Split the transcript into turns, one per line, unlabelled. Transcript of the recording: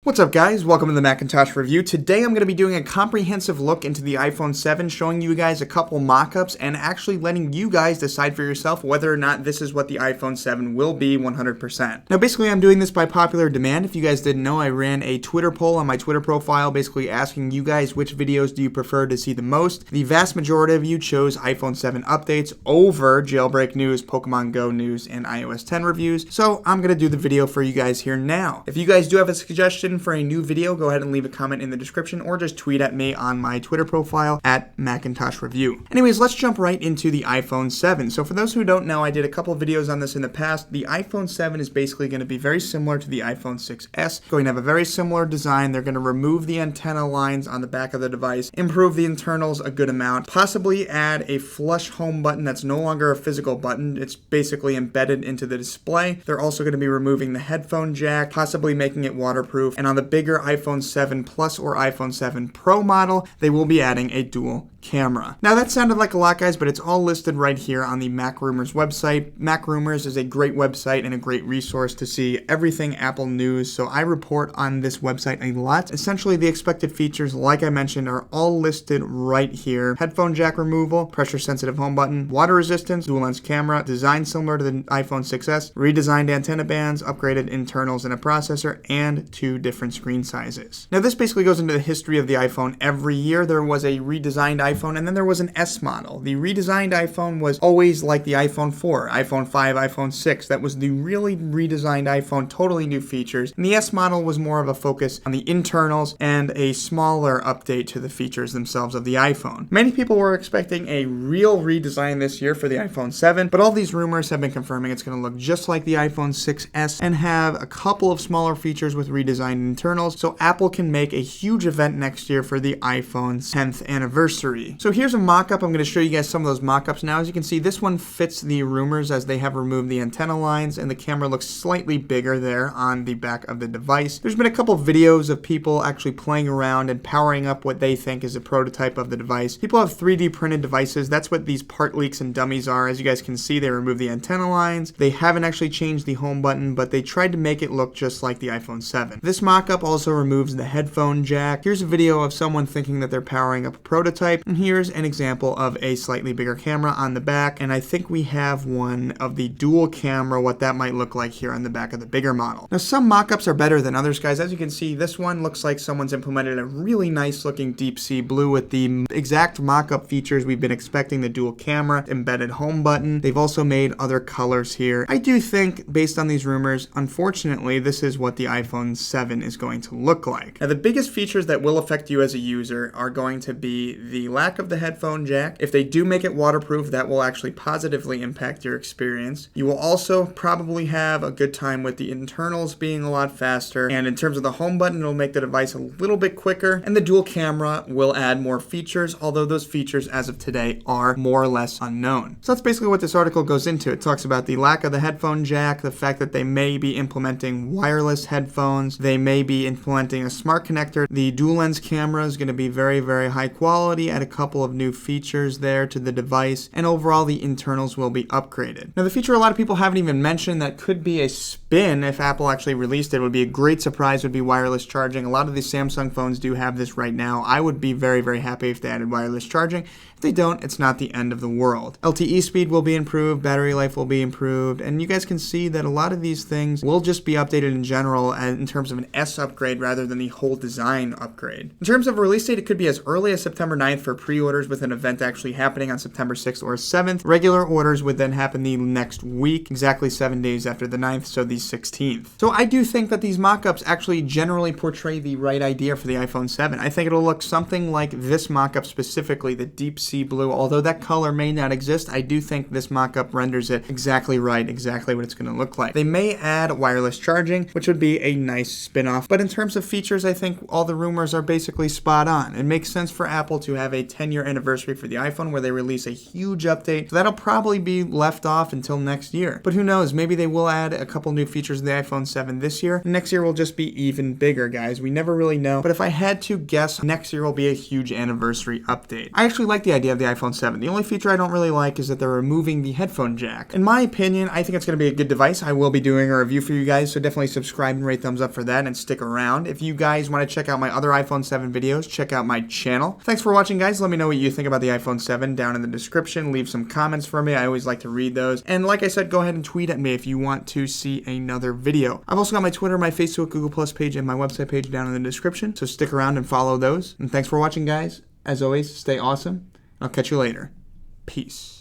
What's up guys, welcome to the Macintosh Review. Today I'm going to be doing a comprehensive look into the iPhone 7, showing you guys a couple mock-ups and actually letting you guys decide for yourself whether or not this is what the iPhone 7 will be 100%. Now basically I'm doing this by popular demand. If you guys didn't know, I ran a Twitter poll on my Twitter profile basically asking you guys which videos do you prefer to see the most. The vast majority of you chose iPhone 7 updates over jailbreak news, Pokemon Go news, and iOS 10 reviews, so I'm going to do the video for you guys here now. If you guys do have a suggestion for a new video, go ahead and leave a comment in the description or just tweet at me on my Twitter profile at Macintosh Review. Anyways, let's jump right into the iPhone 7. So for those who don't know, I did a couple of videos on this in the past. The iPhone 7 is basically going to be very similar to the iPhone 6s. Going to have a very similar design. They're going to remove the antenna lines on the back of the device, improve the internals a good amount, possibly add a flush home button that's no longer a physical button. It's basically embedded into the display. They're also going to be removing the headphone jack, possibly making it waterproof, and on the bigger iPhone 7 Plus or iPhone 7 Pro model, they will be adding a dual camera. Now that sounded like a lot, guys, but it's all listed right here on the Mac Rumors website. Mac Rumors is a great website and a great resource to see everything Apple news, so I report on this website a lot. Essentially, the expected features, like I mentioned, are all listed right here. Headphone jack removal, pressure-sensitive home button, water resistance, dual-lens camera, design similar to the iPhone 6s, redesigned antenna bands, upgraded internals and a processor, and 2 different screen sizes. Now this basically goes into the history of the iPhone. Every year there was a redesigned iPhone and then there was an S model. The redesigned iPhone was always like the iPhone 4, iPhone 5, iPhone 6. That was the really redesigned iPhone, totally new features. And the S model was more of a focus on the internals and a smaller update to the features themselves of the iPhone. Many people were expecting a real redesign this year for the iPhone 7, but all these rumors have been confirming it's going to look just like the iPhone 6s and have a couple of smaller features with redesigned internals, so Apple can make a huge event next year for the iPhone's 10th anniversary. So here's a mock-up. I'm going to show you guys some of those mock-ups now. As you can see, this one fits the rumors as they have removed the antenna lines and the camera looks slightly bigger there on the back of the device. There's been a couple of videos of people actually playing around and powering up what they think is a prototype of the device. People have 3D printed devices. That's what these part leaks and dummies are. As you guys can see, they removed the antenna lines. They haven't actually changed the home button, but they tried to make it look just like the iPhone 7. This mock-up also removes the headphone jack. Here's a video of someone thinking that they're powering up a prototype, and here's an example of a slightly bigger camera on the back, and I think we have one of the dual camera, what that might look like here on the back of the bigger model. Now some mock-ups are better than others, guys. As you can see, this one looks like someone's implemented a really nice looking deep sea blue with the exact mock-up features we've been expecting, the dual camera, embedded home button. They've also made other colors here. I do think, based on these rumors, unfortunately, this is what the iPhone 7 is going to look like. Now the biggest features that will affect you as a user are going to be the lack of the headphone jack. If they do make it waterproof, that will actually positively impact your experience. You will also probably have a good time with the internals being a lot faster, and in terms of the home button, it'll make the device a little bit quicker, and the dual camera will add more features, although those features as of today are more or less unknown. So that's basically what this article goes into. It talks about the lack of the headphone jack, the fact that they may be implementing wireless headphones, they may be implementing a smart connector. The dual lens camera is going to be very, very high quality, add a couple of new features there to the device, and overall the internals will be upgraded. Now the feature a lot of people haven't even mentioned that could be a spin if Apple actually released it, would be a great surprise, would be wireless charging. A lot of these Samsung phones do have this right now. I would be very, very happy if they added wireless charging. If they don't, it's not the end of the world. LTE speed will be improved, battery life will be improved, and you guys can see that a lot of these things will just be updated in general in terms of an S upgrade rather than the whole design upgrade. In terms of release date, it could be as early as September 9th for pre-orders, with an event actually happening on September 6th or 7th. Regular orders would then happen the next week, exactly 7 days after the 9th, so the 16th. So I do think that these mock-ups actually generally portray the right idea for the iPhone 7. I think it'll look something like this mock-up specifically, the deep sea blue. Although that color may not exist, I do think this mock-up renders it exactly right, exactly what it's going to look like. They may add wireless charging, which would be a nice spin-off, but in terms of features, I think all the rumors are basically spot on. It makes sense for Apple to have a 10-year anniversary for the iPhone where they release a huge update. So that'll probably be left off until next year. But who knows, maybe they will add a couple new features to the iPhone 7 this year. Next year will just be even bigger, guys. We never really know. But if I had to guess, next year will be a huge anniversary update. I actually like the idea of the iPhone 7. The only feature I don't really like is that they're removing the headphone jack. In my opinion, I think it's going to be a good device. I will be doing a review for you guys, so definitely subscribe and rate thumbs up for that and stick around. If you guys want to check out my other iPhone 7 videos, check out my channel. Thanks for watching, guys. Let me know what you think about the iPhone 7 down in the description. Leave some comments for me. I always like to read those. And like I said, go ahead and tweet at me if you want to see another video. I've also got my Twitter, my Facebook, Google Plus page, and my website page down in the description, so stick around and follow those. And thanks for watching, guys. As always, stay awesome. I'll catch you later. Peace.